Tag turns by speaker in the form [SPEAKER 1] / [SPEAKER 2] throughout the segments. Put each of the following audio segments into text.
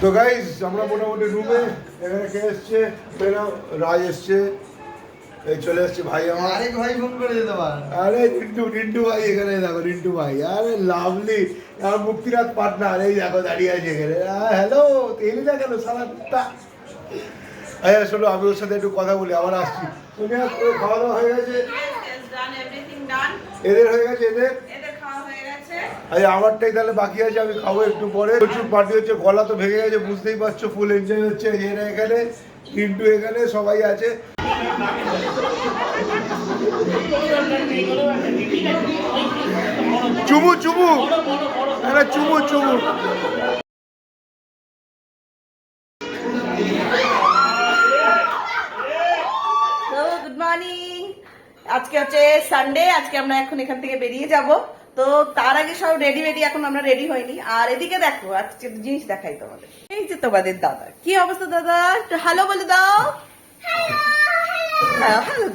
[SPEAKER 1] তো গাইজ আমরা মোটামুটি রুমে এখানে কে এসছে রাজ এসছে, এই চলে এসছে ভাই আমার।
[SPEAKER 2] আরেক ভাই ফোন করে দিতে পার।
[SPEAKER 1] আরে রিন্টু ভাই এখানে দেখো, রিন্টু ভাই আরে লাভলি আমার মুক্তিনাথ পার্টনার, এই দেখো দাঁড়িয়ে আছে এখানে। হ্যালো এলি না কেন সারা কুত্তা? আচ্ছা শোনো আমি ওর সাথে একটু কথা বলি, আবার আসছি। তুমি খাওয়া দাওয়া হয়ে গেছে? এদের হয়ে গেছে? এদের আচ্ছা আমারটাই তাহলে বাকি আছে, আমি খাবো একটু পরে। প্রচুর পার্টি হচ্ছে, গলা তো ভেঙে গেছে বুঝতেই পারছো, ফুল এনজয় হচ্ছে। এরা এখানে, রিন্টু এখানে, সবাই আছে। চুমু চুমু একটা চুমু চুমু।
[SPEAKER 3] Good morning. আজকে হচ্ছে সানডে, আজকে আমরা এখন এখান থেকে বেরিয়ে যাব। তো তার আগে সব রেডি রেডি, এখন আমরা রেডি হইনি। আর এদিকে দেখো আজকে জিনিস দেখাই তোমাদের। এই যে তোমাদের দাদা, কি অবস্থা দাদা? একটু হ্যালো বলে দাও। হ্যালো।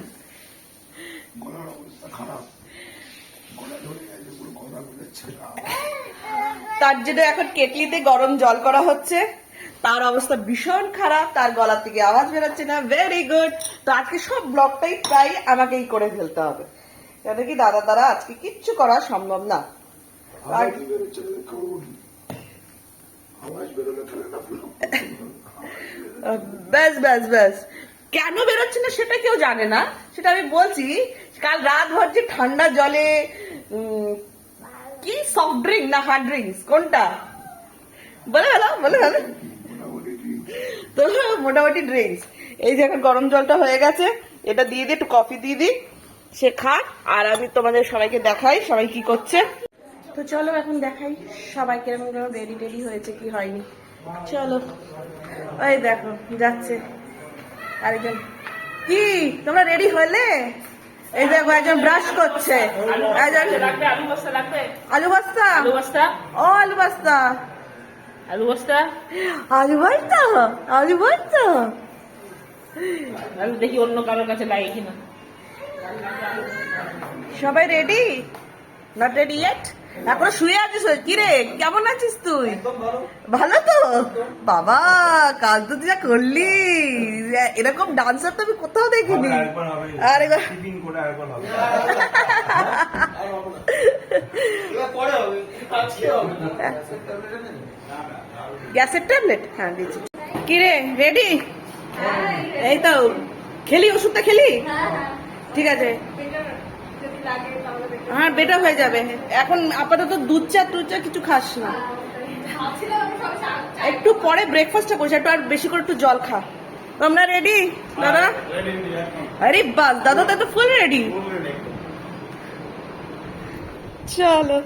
[SPEAKER 3] তার জন্য এখন কেটলিতে গরম জল করা হচ্ছে। তার অবস্থা ভীষণ খারাপ, তার গলা থেকে আওয়াজ বেরোচ্ছে না। Very good. তো আজকে সব ব্লগটাই প্রায় আমাকেই করে ফেলতে হবে, কেন কি দাদা দ্বারা আজকে কিচ্ছু করা সম্ভব না। আর ব্যাস ব্যাস ব্যাস, কেন বেরোচ্ছে না সেটা কেউ জানে না, সেটা আমি বলছি। কাল রাত ভর যে ঠান্ডা জলে কি সফট ড্রিঙ্ক না হার্ড ড্রিঙ্কস কোনটা বলে গেল, বলে গেল তো মোটামুটি ড্রিঙ্কস। এই যে এখন গরম জলটা হয়ে গেছে, এটা দিয়ে দিই, একটু কফি দিয়ে দিই, সে খাক। আর আমি তোমাদের সবাইকে দেখাই সবাই কি করছে। তো চলো এখন দেখাই সবাই কিরকম কিরকম রেডি টেডি হয়েছে কি হয়নি। চলো ওই দেখো যাচ্ছে আরেকজন। কি তোমরা রেডি হলে? এই দেখো একজন ব্রাশ করছে, আলু বস্তা, ও আলু বস্তা,
[SPEAKER 4] আলু বস্তা,
[SPEAKER 3] আলু বস্তা, আলু বস্তা।
[SPEAKER 4] আমি দেখি অন্য কারোর কাছে লাগে কিনা।
[SPEAKER 3] সবাই রেডি? Not ready yet? এখন শুয়ে আছিস? কি রে কেমন আছিস তুই? ভালো তো বাবা, কাল তো তুই যা করলি, এরকম ডান্সার তো আমি কোথাও দেখিনি। আরে গ্যাসের ট্যাবলেট হ্যাঁ দিচ্ছি। কি রে রেডি? এই তো খেলি, ওষুধটা খেলি? ঠিক আছে হ্যাঁ বেটার হয়ে যাবে। এখন আপাতত দুধ চা টুধ চা কিছু খাস না, একটু পরে ব্রেকফাস্টটা করিস, একটু আর বেশি করে একটু জল খা। তোমরা রেডি দাদা? আরে বাস দাদা তো ফুল রেডি। চলো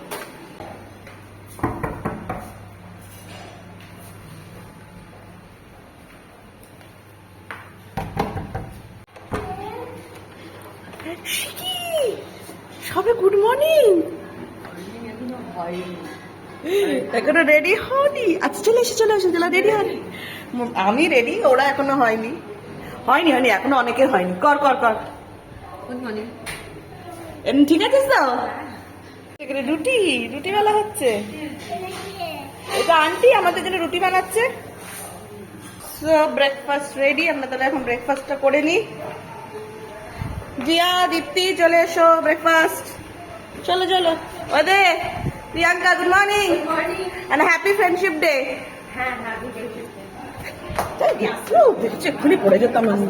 [SPEAKER 3] সবে গুড মর্নিং, এখনো রেডি হয়নি? আচ্ছা চলে এসে চলে এসে চলে রেডি হয়নি। আমি রেডি, ওরা এখনো হয়নি। হয়নি হয়নি এখনো, অনেকের হয়নি। কর কর কর। ঠিক আছে তো? রুটি রুটি বেলা হচ্ছে, এটা আন্টি আমাদের জন্য রুটি বানাচ্ছে। সো ব্রেকফাস্ট রেডি, আমরা তাহলে এখন ব্রেকফাস্টটা করে নিই। জিয়া দীপ্তি চলে এসো ব্রেকফাস্ট। চলো চলো ওদে Priyanka good morning and happy friendship day. হ্যাঁ হ্যাপি ফ্রেন্ডশিপ ডে। এক্ষুনি পড়ে যেতাম আমি।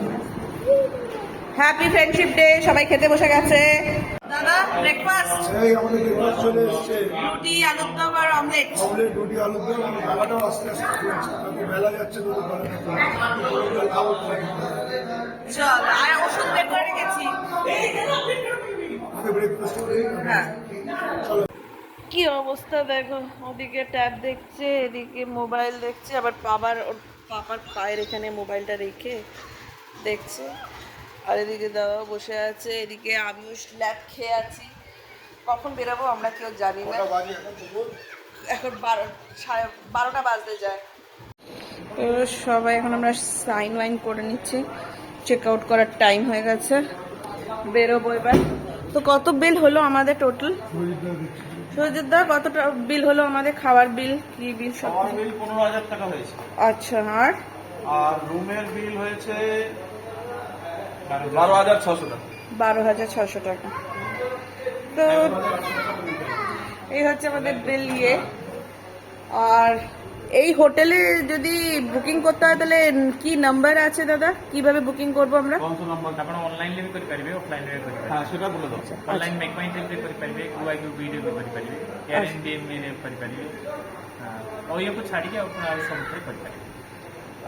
[SPEAKER 3] Happy friendship day. সবাই খেতে বসে গেছে। দাদা ব্রেকফাস্ট
[SPEAKER 1] এই আমাদের ব্রেকফাস্ট চলে এসেছে,
[SPEAKER 3] রুটি আলুর দম আর অমলেট।
[SPEAKER 1] অমলেট রুটি আলুর দম। খাওয়াটাও আস্তে আস্তে চলছে, আমি বেলা যাচ্ছে তো খাবো।
[SPEAKER 3] চল আর ওষুধ বের করে রেখেছি।
[SPEAKER 1] ব্রেকফাস্ট
[SPEAKER 3] হ্যাঁ কি অবস্থা দেখো, ওদিকে ট্যাব দেখছে, এদিকে মোবাইল দেখছে, আবার ওর পাপার পায়ের এখানে মোবাইলটা রেখে দেখছে। আর এদিকে দাদাও বসে আছে, এদিকে আমিও স্ল্যাব খেয়ে আছি। কখন বেরোবো আমরা কেউ জানি না, এখন 12টা বাজতে যায়। তো সবাই এখন আমরা সাইন ওয়াইন করে নিচ্ছি, চেক আউট করার টাইম হয়ে গেছে, বেরোবো এবার। তো কত বিল হলো আমাদের টোটাল? সুজিতদা কতটা বিল হলো আমাদের? খাওয়ার বিল, কি বিল? সব
[SPEAKER 2] খাওয়ার বিল 15,000 টাকা হয়েছে।
[SPEAKER 3] আচ্ছা, আর
[SPEAKER 2] আর রুমের বিল হয়েছে 12,600 টাকা।
[SPEAKER 3] 12,600 টাকা। তো এই হচ্ছে আমাদের বিল ইয়ে। আর এই হোটেলে যদি বুকিং করতে হয় তাহলে কি নাম্বার আছে দাদা? কিভাবে বুকিং করব আমরা?
[SPEAKER 2] কোন নম্বর?
[SPEAKER 5] ଆପଣ ଅନଲାଇନରେ ବି କରିପାରିବେ, ଅଫଲାଇନରେ ବି କରିପାରିବେ।
[SPEAKER 2] হ্যাঁ সেটা বলে দাও।
[SPEAKER 5] ଅନଲାଇନ ମେକ୍ ମାଇ ଟ୍ରିପ୍ ବି କରିପାରିବେ, QIQ ଭିଡ଼ିଓ ବି କରିପାରିବେ, Airbnb କରିପାରିବେ, और ये कुछ ଛାଡ଼ିକି ଆପଣ ଆଉ ସବୁଥିରେ କରିପାରିବେ।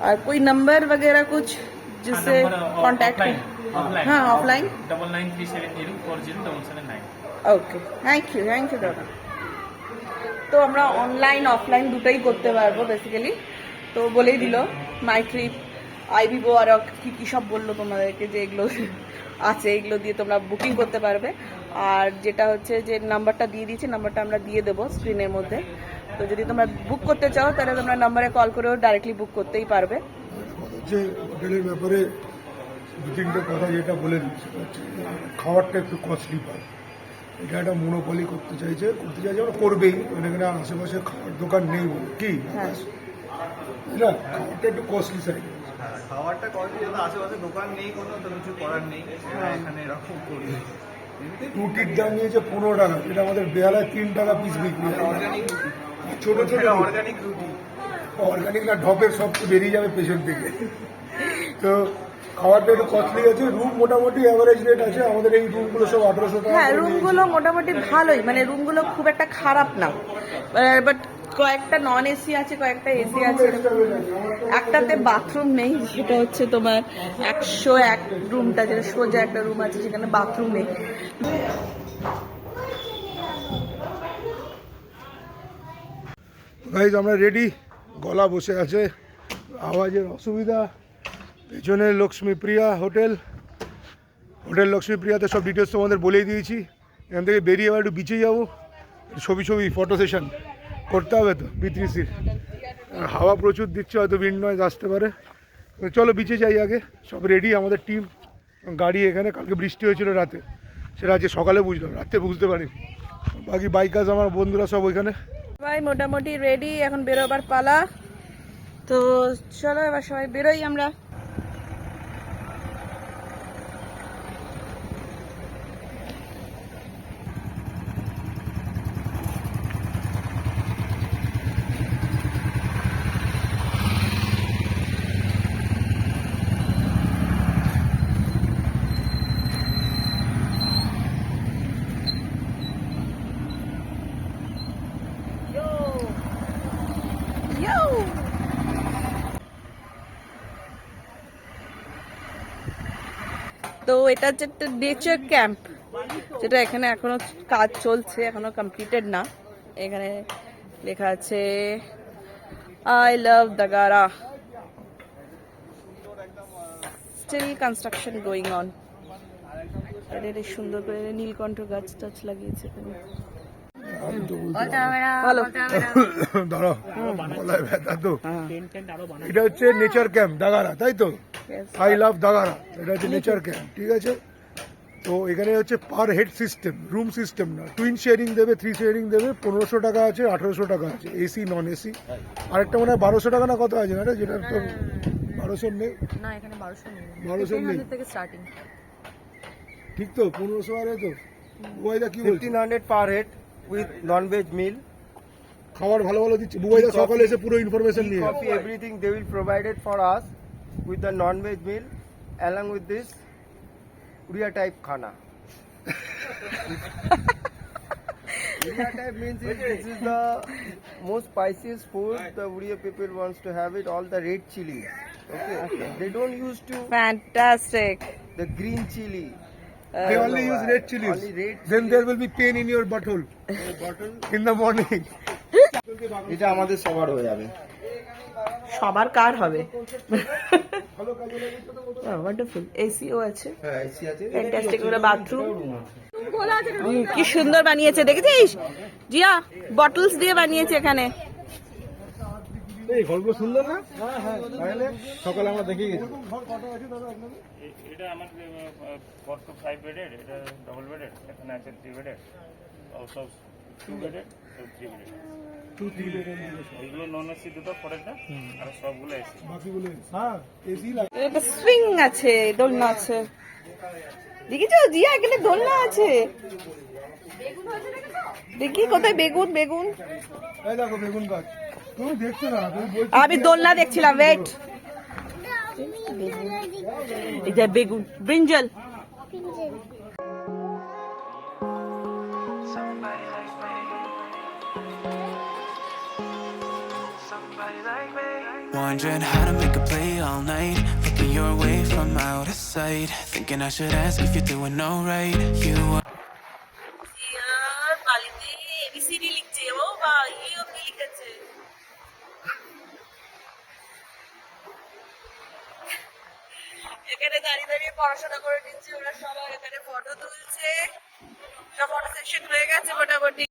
[SPEAKER 3] और कोई नंबर वगैरह कुछ जिससे कांटेक्ट? हाँ, ऑफलाइन
[SPEAKER 5] 9937040779।
[SPEAKER 3] ওকে, থ্যাংক ইউ দাদা। তো আমরা অনলাইন অফলাইন দুটোই করতে পারবো বেসিক্যালি। তো বলেই দিল মাই ট্রিপ, আইবিবো, আর কি কি সব বললো তোমাদেরকে যে এগুলো আছে, এগুলো দিয়ে তোমরা বুকিং করতে পারবে। আর যেটা হচ্ছে যে নাম্বারটা দিয়ে দিয়েছে, নাম্বারটা আমরা দিয়ে দেবো স্ক্রিনের মধ্যে। তো যদি তোমরা বুক করতে চাও তাহলে তোমরা নাম্বারে কল করেও ডাইরেক্টলি বুক করতেই পারবে।
[SPEAKER 1] হচ্ছে হোটেলের ব্যাপারে দু তিনটে কথা যেটা বলে দিচ্ছি, খাবারটা একটু কস্টলি পায়। এটা একটা মনোপলি করতে চাইছে ওরা করবেই, মানে এখানে আশেপাশে খাওয়ার দোকান নেই বলে কি
[SPEAKER 3] হ্যাঁ,
[SPEAKER 1] না, খাবারটা একটু কস্টলি সাইড।
[SPEAKER 2] খাবারটা কস্টলি, যদি আশেপাশে দোকান নেই কোনো, তো কিছু করার নেই, এখানে এরকম করবে।
[SPEAKER 1] রুটির দাম নিয়েছে 15 টাকা, যেটা আমাদের বেহালায় 3 টাকা পিস বিক্রি হয়। ছোট ছোট
[SPEAKER 2] অর্গানিক রুটি,
[SPEAKER 1] অর্গানিক না, ঢপের সব বেরিয়ে যাবে পেছন থেকে। তো খাবারটা একটু কস্টলি আছে। রুম মোটামুটি অ্যাভারেজ রেট আছে, আমাদের এই রুমগুলো সব 1800 টাকা।
[SPEAKER 3] হ্যাঁ, রুমগুলো মোটামুটি ভালোই, মানে রুমগুলো খুব একটা খারাপ না, বাট কয়েকটা নন এসি আছে, কয়েকটা এসি আছে। একটাতে বাথরুম নেই, সেটা হচ্ছে তোমার 101 রুমটা, যেটা সোজা একটা রুম আছে, সেখানে বাথরুম নেই।
[SPEAKER 1] গাইজ আমরা রেডি, গলা বসে আছে, আওয়াজের অসুবিধা। পেছনে লক্ষ্মীপ্রিয়া হোটেল লক্ষ্মীপ্রিয়াতে সব ডিটেলস তোমাদের বলেই দিয়েছি। এখান থেকে বেরিয়ে এবার একটু বিচে যাবো, ছবি ফটো সেশন করতে হবে তো বিতৃষির। হাওয়া প্রচুর দিচ্ছে, হয়তো উইন্ড নয়েজ আসতে পারে। তো চলো বিচে যাই আগে। সব রেডি আমাদের টিম, গাড়ি এখানে। কালকে বৃষ্টি হয়েছিল রাতে, সেটা আজকে সকালে বুঝলাম, রাতে বুঝতে পারিনি। বাকি বাইকার্স আমার বন্ধুরা সব ওইখানে।
[SPEAKER 3] সবাই মোটামুটি রেডি, এখন বেরোবার পালা। তো চলো এবার সবাই বেরোই আমরা। তো এটা হচ্ছে একটা নেচার ক্যাম্প, যেটা এখানে এখনো কাজ চলছে, এখনো কমপ্লিটেড না। এখানে লেখা আছে আই লাভ দাগারা, স্টিল কনস্ট্রাকশন গোয়িং অন। এটা সুন্দর করে নীলকণ্ঠ গাছ টাছ লাগিয়েছে এখানে। ভালো
[SPEAKER 1] দাঁড়াও, গলায় ব্যথা তো। এটা হচ্ছে নেচার ক্যাম্প দাগারা, তাই তো? আই লাভ দাগারা, এটা হচ্ছে নেচার ক্যাম্প, ঠিক আছে। তো এখানে হচ্ছে per head system, room system না। টুইন শেয়ারিং দেবে, 3 শেয়ারিং দেবে। 1500 টাকা আছে, 1800 টাকা আছে, এসি নন এসি। আরেকটা মনে হয় 1200 টাকা না কত আছে না, যেটা তো 1200 নেই
[SPEAKER 3] না, এখানে 1200 নেই,
[SPEAKER 1] 1200 নেই
[SPEAKER 3] থেকে স্টার্টিং।
[SPEAKER 1] ঠিক তো? 1500 আর তো বুবাইদা কি বলছে?
[SPEAKER 6] 1500 per head with non-veg meal,
[SPEAKER 1] খাবার ভালো ভালো দিচ্ছে। বুবাইদা সকালে এসে পুরো ইনফরমেশন নিয়ে যাবে।
[SPEAKER 6] coffee, everything they will provide it for us with the non-veg meal along with this Uriya type khana. Uriya type means this is the most spiciest food the Uriya people wants to have it, all the red chili. Okay. They don't use to
[SPEAKER 3] Fantastic.
[SPEAKER 6] the green chili.
[SPEAKER 1] They only use red chilies.
[SPEAKER 6] Only red
[SPEAKER 1] Then there will be pain in your butthole in the morning.
[SPEAKER 6] এটা আমাদের সবার হয়ে যাবে।
[SPEAKER 3] সবার কার হবে? Wonderful. SEO আছে,
[SPEAKER 6] হ্যাঁ AC আছে,
[SPEAKER 3] ফ্যান্টাস্টিক করে বাথরুম। কি সুন্দর বানিয়েছে, দেখেছিস জিয়া? বটলস দিয়ে বানিয়েছে এখানে।
[SPEAKER 1] এই গল্প সুন্দর না? তাহলে সকালে আমরা দেখে গেছি।
[SPEAKER 5] এটা আমার 4 to 5 বেডের, এটা ডবল বেডের, এখানে আছে 3 বেডের, সব 2 বেডের, সব 3 বেডের।
[SPEAKER 1] 2-3 বেডের
[SPEAKER 5] এইগুলো নন এসি দুটো পরেরটা, আর সবগুলো এসি।
[SPEAKER 1] বাকিগুলো হ্যাঁ এসি লাগে।
[SPEAKER 3] এটা সুইং আছে, দোলনা আছে। দেখিছো জিয়া এখানে দোলনা আছে। দেখি কোথায় বেগুন বেগুন।
[SPEAKER 1] এই দেখো বেগুন গাছ। তুমি দেখছো না, তুমি বলছো
[SPEAKER 3] আমি দোলনা দেখছিলাম, ওয়েট। এই যে বেগুন, brinjal.
[SPEAKER 7] Wondering how to make a play all night. Looking your way from out of sight. Thinking I should ask if you're doing alright. You are
[SPEAKER 3] এখানে দাঁড়িয়ে দাঁড়িয়ে পড়াশোনা করে নিচ্ছে ওরা সবাই, এখানে ফটো তুলছে, সব ফটো সেশন হয়ে গেছে মোটামুটি।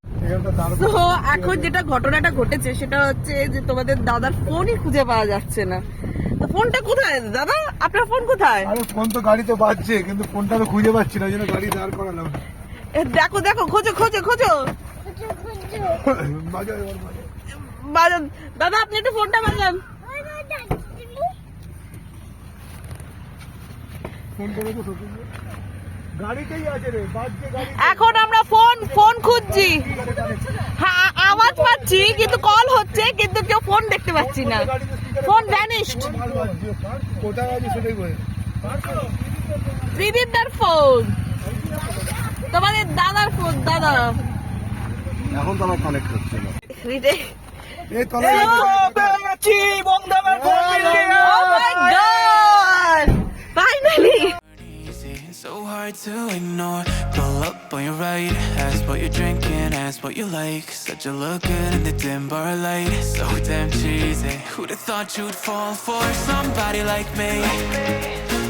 [SPEAKER 3] তো এখন যেটা ঘটনাটা ঘটেছে সেটা হচ্ছে যে তোমাদের দাদার ফোনই খুঁজে পাওয়া যাচ্ছে না। তো ফোনটা কোথায় দাদা, আপনার ফোন কোথায়?
[SPEAKER 1] আরে ফোন তো গাড়িতে বাজছে, কিন্তু ফোনটা তো খুঁজে পাচ্ছি না, ওই জন্য গাড়ি দাঁড় করালাম।
[SPEAKER 3] দেখো দেখো, খোঁজো খোঁজো খোঁজো।
[SPEAKER 1] বাজাও এবার বাজাও।
[SPEAKER 3] বাজান দাদা, আপনি একটু ফোনটা বাজান।
[SPEAKER 1] ফোন করে তো গাড়িতেই আছে রে, বাজছে গাড়ি।
[SPEAKER 3] এখন আমরা ফোন খুঁজছি, হ্যাঁ আওয়াজ পাচ্ছি কিন্তু কল হচ্ছে, কিন্তু কেউ ফোন দেখতে পাচ্ছি না। Phone vanished.
[SPEAKER 1] কোথায় আছে সেটাই বলে।
[SPEAKER 3] ত্রিদীপদার ফোন, তোমাদের দাদার ফোন। দাদা
[SPEAKER 1] এখন তো আমার কানেক্ট হচ্ছে না। এই তলায়
[SPEAKER 3] finally
[SPEAKER 7] easy, so hard to ignore. Pull up on your right, ask what you're drinking, ask what you like. Said you look good in the dim bar light, so damn cheesy. Who'd have thought you'd fall for somebody like me?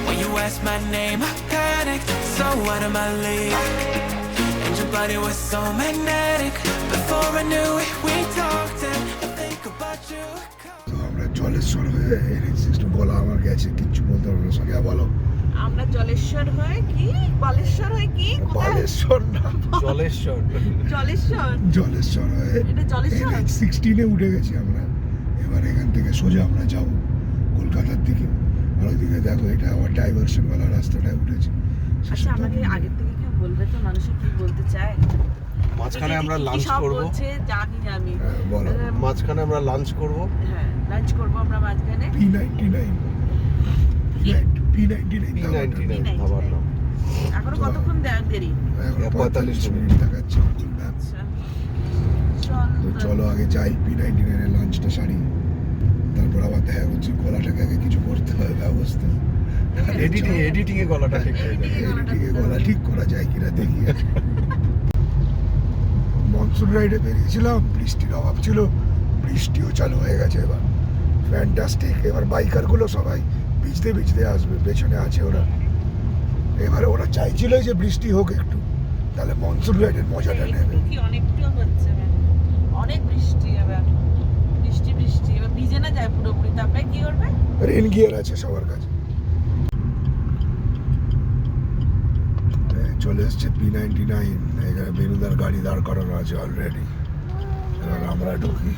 [SPEAKER 7] When you asked my name, I panicked, so out of my league. And your body was so magnetic. Before I knew it, we talked and I think about you.
[SPEAKER 1] আমরা জলেশ্বর হয়ে system বলা আমার গেছে, কিচ্ছু বলতে পারবো না। সোনিয়া বলো।
[SPEAKER 3] আমরা জলেশ্বর হয়ে কি বালেশ্বর হয়ে কি
[SPEAKER 1] বালেশ্বর না,
[SPEAKER 6] জলেশ্বর
[SPEAKER 3] জলেশ্বর
[SPEAKER 1] জলেশ্বর হয়ে
[SPEAKER 3] এটা জলেশ্বর
[SPEAKER 1] 16-এ উঠে গেছি আমরা। এবার এখান থেকে সোজা আমরা যাবো কলকাতার দিকে। আর ওইদিকে দেখো, এটা আবার ডাইভারশন ওয়ালা রাস্তাটায় উঠেছি।
[SPEAKER 3] আচ্ছা আমাকে আগের থেকে কেউ বলবে তো মানুষে কি বলতে চায়?
[SPEAKER 6] মাঝখানে আমরা
[SPEAKER 3] কি
[SPEAKER 6] লাঞ্চ
[SPEAKER 3] সব
[SPEAKER 6] করব।
[SPEAKER 3] বলছে জানি না আমি।
[SPEAKER 1] বলো।
[SPEAKER 6] মাঝখানে আমরা লাঞ্চ করব।
[SPEAKER 3] হ্যাঁ লাঞ্চ করবো আমরা মাঝখানে।
[SPEAKER 1] P99
[SPEAKER 6] P99 খাবার নাম।
[SPEAKER 3] এখনো কতক্ষণ দেরি?
[SPEAKER 1] এখন 45 মিনিট দেখাচ্ছে গুগল ম্যাপ।
[SPEAKER 3] আচ্ছা চল
[SPEAKER 1] তো চলো আগে যাই, P99 এর লাঞ্চটা সারি, তারপর আবার দেখা হচ্ছে। গলাটাকে আগে কিছু করতে হবে ব্যবস্থা।
[SPEAKER 6] এডিটিং এ গলাটা ঠিক হয়ে যাবে।
[SPEAKER 1] এদিকে গলা ঠিক করা যায় কিনা দেখি। মনসুন রাইডে বেরিয়েছিলাম, বৃষ্টির অভাব ছিল, বৃষ্টিও চালু হয়ে গেছে এবার। ফ্যান্টাস্টিক। এবার বাইকার গুলো সবাই ভিজতে ভিজতে আসবে, পেছনে আছে ওরা। এবারে ওরা চাইছিল যে বৃষ্টি হোক একটু, তাহলে মনসুন রাইডের মজাটা নেবে।
[SPEAKER 3] কি অনেকটা হচ্ছে, অনেক বৃষ্টি এবার, বৃষ্টি বৃষ্টি এবার ভিজে না যায় পুরোপুরি, তারপরে কি করবে?
[SPEAKER 1] রেন গিয়ার আছে সবার কাছে। চলে এসছে P99, এখানে বেনুদার গাড়ি দাঁড় করানো আছে অলরেডি। এবার আমরা ঢুকি।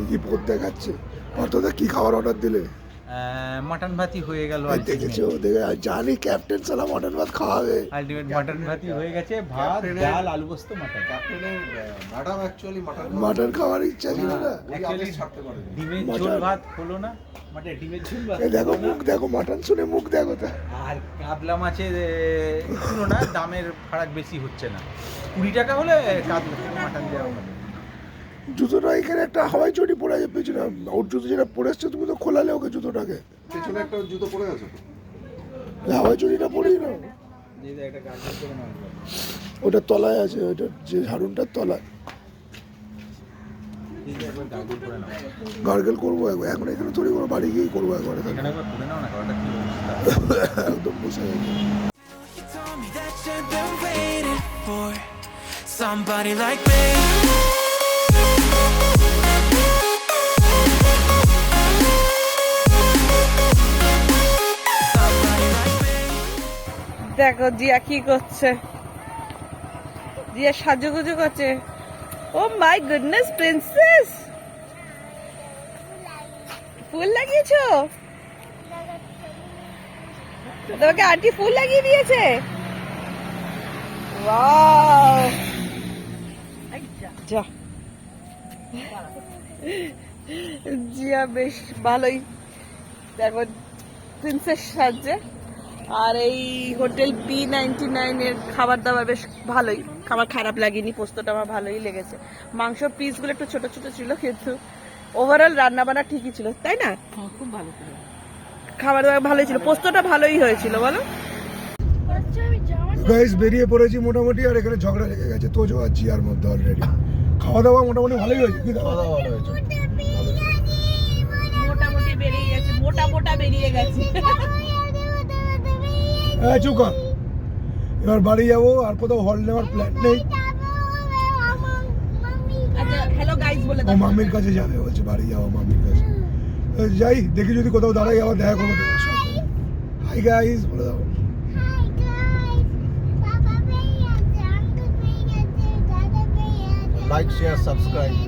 [SPEAKER 1] কি পথ দেখাচ্ছে? অর্থদা কি খাবার অর্ডার দিলে?
[SPEAKER 2] মটন ভাতি হয়ে গেল।
[SPEAKER 1] দেখেছো, দেখে জানি ক্যাপ্টেন সালা মটন ভাত খাওয়াবে।
[SPEAKER 2] আলটিমেট মটন ভাতি হয়ে গেছে, ভাত ডাল আলু পোস্ত মটন।
[SPEAKER 6] ম্যাডাম অ্যাকচুয়ালি
[SPEAKER 1] মটন খাওয়ার ইচ্ছা ছিল না।
[SPEAKER 2] অ্যাকচুয়ালি ডিমের ঝোল ভাত হলো না, মানে ডিমের ঝোল ভাত।
[SPEAKER 1] এই দেখো মুখ দেখো, মটন শুনে মুখ দেখো তা।
[SPEAKER 2] আর কাতলা মাছের তুলনায় দামের ফারাক বেশি হচ্ছে না। 20 টাকা হলে কাতলা থেকে মাটন দেওয়া হবে।
[SPEAKER 1] জুতোটা এখানে একটা হাওয়াই চটি পড়ে আছে পেছনে। ওর জুতো যেটা পরে এসছে, তুমি তো খোলালে ওকে জুতোটাকে।
[SPEAKER 6] পেছনে একটা জুতো পড়ে আছে।
[SPEAKER 1] হাওয়াই চটিটা পরেই না,
[SPEAKER 2] একটা গার্ডেন করে নাও।
[SPEAKER 1] ওটা তলায় আছে, ওটা যে ঝাড়ুনটার তলায়।
[SPEAKER 2] একবার গার্ডেন করে নাও।
[SPEAKER 1] গার্গেল করবো একবার, এখন এখানে তৈরি করবো, বাড়ি গিয়েই করবো একবার।
[SPEAKER 2] এখানে একবার করে নাও না, কারণটা কি অবস্থা।
[SPEAKER 1] একদম বসে গেছে।
[SPEAKER 7] You told me that you've been waiting for somebody like me. Somebody like me.
[SPEAKER 3] দেখো জিয়া কি করছে, জিয়া সাজুগুজু করছে। ও মাই গুডনেস প্রিন্সেস, ফুল লাগিয়েছো? তোমাকে আন্টি ফুল লাগিয়ে দিয়েছে। ওয়াও, যা জিয়া বেশ ভালোই দেখো প্রিন্সেস সাজছে। আর এই হোটেল B99 এর খাবার দাবার বেশ ভালোই, খাবার খারাপ লাগেনি, পোস্তটা আমার ভালোই লেগেছে। মাংসর পিসগুলো একটু ছোট ছোট ছিল, কিন্তু ওভারঅল রান্না বান্না ঠিকই ছিল, তাই না?
[SPEAKER 4] খুব ভালো ছিল,
[SPEAKER 3] খাবার দাবার ভালোই ছিল, পোস্তটা ভালোই হয়েছিল বলো।
[SPEAKER 1] গাইস বেরিয়ে পড়েছি মোটামুটি, আর এখানে ঝগড়া লেগে গেছে তোজো আর জিয়ার মধ্যে অলরেডি। খাওয়া দাওয়া মোটামুটি ভালোই হয়েছে, কি খাওয়া দাওয়া ভালো হয়েছে,
[SPEAKER 3] মোটামুটি বেরিয়ে গেছে, মোটা মোটা বেরিয়ে গেছে।
[SPEAKER 1] হ্যাঁ চুপ কর, এবার বাড়ি যাবো, আর কোথাও হল নেওয়ার প্ল্যান নেই।
[SPEAKER 3] আচ্ছা হ্যালো গাইস বলে
[SPEAKER 1] ও
[SPEAKER 3] দাও।
[SPEAKER 1] মাম্মির কাছে যাবে বলছে, বাড়ি যাবো মাম্মির কাছে। যাই দেখি যদি কোথাও দাঁড়াই, আবার দেখা করবো তোমার সাথে। হাই গাইস বলে দাও।
[SPEAKER 6] Like, share, subscribe.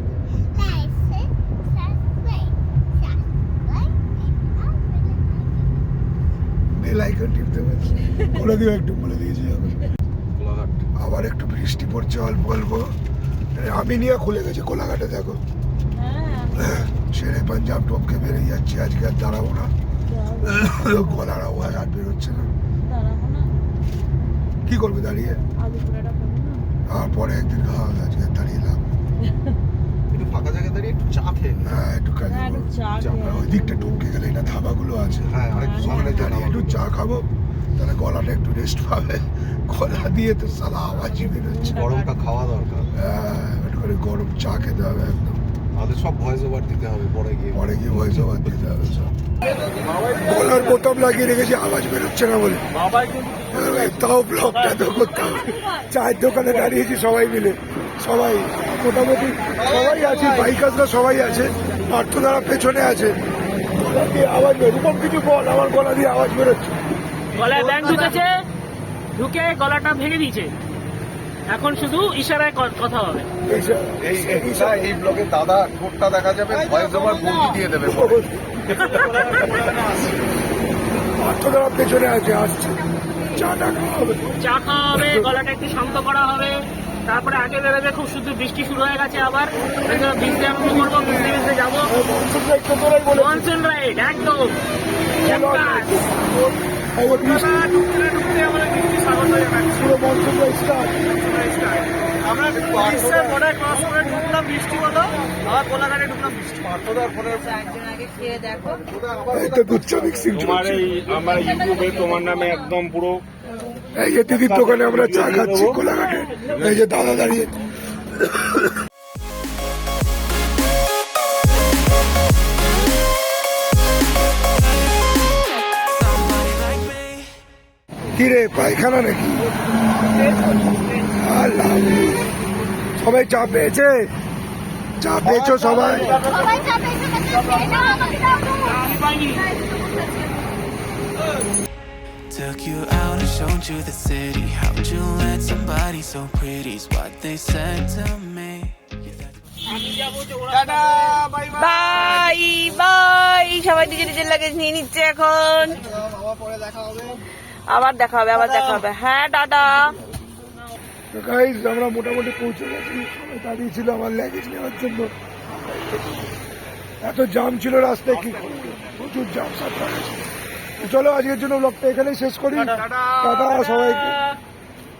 [SPEAKER 1] Bell icon টিপতে পারছি, বলে দিও একটু, বলে দিয়েছি আমি। আবার একটু বৃষ্টি পড়ছে অল্প অল্প, আমি নিয়ে খুলে গেছে কোলাঘাটে, দেখো ছেড়ে পাঞ্জাব টপকে বেরিয়ে যাচ্ছি। আজকে আর দাঁড়াবো না, গলার আওয়াজ আর বেরোচ্ছে না। কি করবে দাঁড়িয়ে, আর পরে একদিন আজকে দাঁড়িয়ে লাভ।
[SPEAKER 6] একটু ফাঁকা জায়গায় দাঁড়িয়ে একটু চা খেয়ে নি।
[SPEAKER 1] হ্যাঁ একটু কাজে ওই দিকটা টপকে গেলে না ধাবাগুলো আছে,
[SPEAKER 6] হ্যাঁ, আরেকটু সামনে
[SPEAKER 1] দাঁড়িয়ে একটু চা খাবো, তাহলে গলাটা একটু রেস্ট পাবে। গলা দিয়ে তো সালা আওয়াজই বেরোচ্ছে।
[SPEAKER 6] গরমটা খাওয়া দরকার,
[SPEAKER 1] হ্যাঁ একটু করে গরম চা খেতে হবে একদম,
[SPEAKER 6] আমাদের সব ভয়েস ওভার দিতে হবে পরে গিয়ে।
[SPEAKER 1] ভয়েস ওভার দিতে হবে সব। গলার বোতাম লাগিয়ে রেখেছি, আওয়াজ বেরোচ্ছে না বলে, তাও ব্লগটা তো করতে হবে। চায়ের দোকানে দাঁড়িয়েছি সবাই মিলে, সবাই মোটামুটি সবাই আছে, বাইকাররা সবাই আছে, পার্থদারা পেছনে আছে। গলা দিয়ে আওয়াজ এরকম কিছু বল, আমার গলা দিয়ে আওয়াজ বেরোচ্ছে।
[SPEAKER 4] গলায় ব্যাগ ঢুকেছে, ঢুকে গলাটা ভেঙে দিয়েছে, এখন শুধু ইশারায় কথা হবে।
[SPEAKER 6] এই ব্লগে দাদা ঠোঁটটা দেখা যাবে, ভয়েস ওভার বলতে দিয়ে দেবে।
[SPEAKER 1] পার্থদারা পেছনে আছে, আসছে, চাটা খাওয়া হবে।
[SPEAKER 4] চা খাওয়া হবে, গলাটা একটু শান্ত করা হবে, তারপরে আগে বেরোবে। খুব শুধু বৃষ্টি শুরু হয়ে গেছে, আবার ভিজতে আরম্ভ করবো, ভিজতে ভিজতে যাবো। মনসুন রাইড একদম ঝাক্কাস। ঢুকতে ঢুকতে আমাদের বৃষ্টি স্বাগত জানাচ্ছি। আমরা উড়িষ্যার বর্ডার ক্রস করে ঢুকলাম, বৃষ্টি হলো, আবার কোলাঘাটে ঢুকলাম, বৃষ্টি।
[SPEAKER 3] একজন আগে খেয়ে দেখো।
[SPEAKER 1] এই তো দুধ চা মিক্সিং চলছে।
[SPEAKER 5] আমার ইউটিউবে তোমার নামে একদম পুরো
[SPEAKER 1] এই যে দিদির দোকানে আমরা চা খাচ্ছি কোলাঘাটে, এই যে দাদা দাঁড়িয়ে।
[SPEAKER 7] Somebody like me.
[SPEAKER 1] কি রে পায়খানা নাকি? আল্লাহ, সবাই চা পেয়েছে? চা পেয়েছো সবাই?
[SPEAKER 4] আমি পাইনি।
[SPEAKER 7] Took you out and showed you the city. How'd you let somebody so pretty's what they said to me?
[SPEAKER 3] Bye bye, সবাই নিজের নিজের লাগেজ নিয়ে নিচ্ছে এখন। আবার দেখা হবে, আবার দেখা হবে। হ্যাঁ টাটা।
[SPEAKER 1] গাইস আমরা মোটামুটি পৌঁছে গেছি, সবাই দাঁড়িয়ে ছিল আমার লাগেজ নেওয়ার জন্য। এত জাম ছিল রাস্তায়, কি করবো, প্রচুর জাম সাপড়া গেছে। চলো আজকের জন্য ব্লগটা এখানেই শেষ করি। টাটা সবাইকে,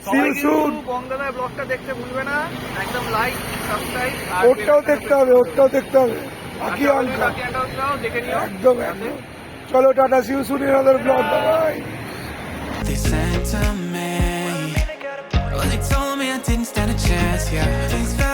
[SPEAKER 1] see you soon।
[SPEAKER 2] বঙ্গলায় ব্লগটা দেখতে ভুলবে না, একদম লাইক সাবস্ক্রাইব,
[SPEAKER 1] ওরটাও দেখতে হবে, ওরটাও দেখতে হবে, আকি আঙ্কা
[SPEAKER 2] দেখে নিও
[SPEAKER 1] একদম একদম। চলো tata, see you soon in another vlog, bye।
[SPEAKER 7] They said to me. Well, they told me I didn't stand a chance, yeah. Things felt